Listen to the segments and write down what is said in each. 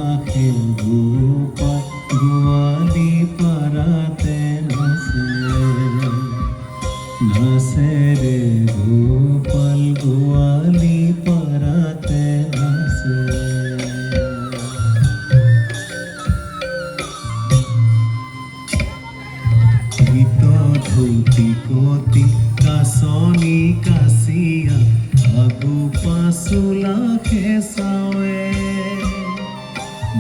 আখে গোপাল গোয়ালি পাড়াতে নাচে নাচে রে গোপাল গোয়ালি পাড়াতে নাচে ধৌতিকতি কাছনি কাছিয়া আগু পাচোলা খেচাৱে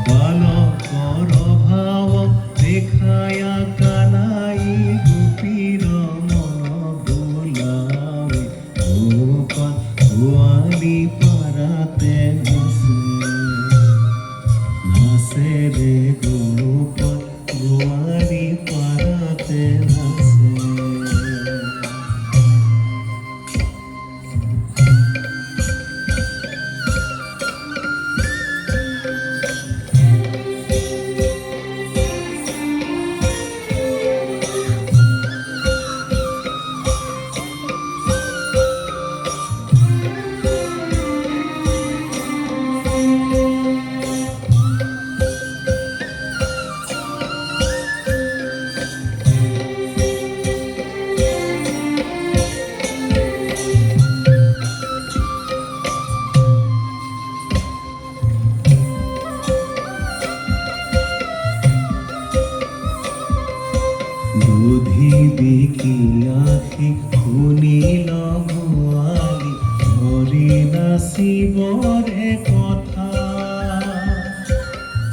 বালকৰ ভাৱ দেখায়া কানাই গোপীৰ মন বোলাৱে গোপাল গোৱালি পাৰাতে নাচে নাচে ৰে গোপাল গোৱালি পাৰাতে নাচে বুদ্ধি দেখি আখি শুনিল গোৱালি হৰি নাচিবৰে কথা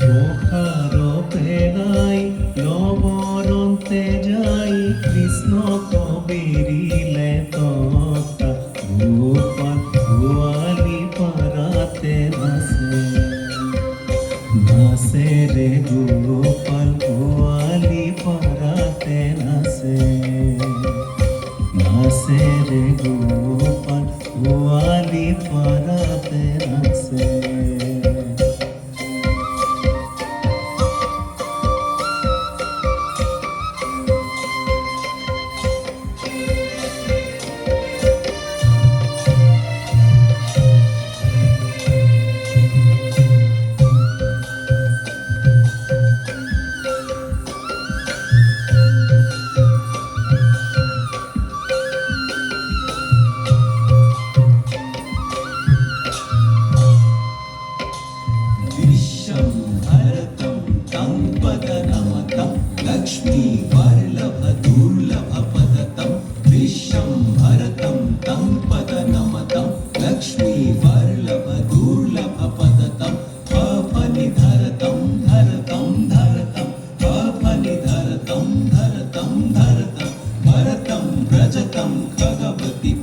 পখাৰ পেলাই লবৰন্তে যাই কৃষ্ণ কবিৰিলে ততা গোপাল গোৱালি পাৰাতে নাচে নাচে ৰে গোপাল গোৱালি পাৰাতে নাচে নাচে রে গোপাল গোয়ালি পাড়াতে নাচে लक्ष्मी वरलभ दुर्लभ पदतम विश्वम्भरतं तं पदनमतं लक्ष्मी वरलभ दुर्लभ पदतम अफनिधरतं धरतं धरतं अफनिधरतं धरतं धरतं भरतं व्रजतं खगवति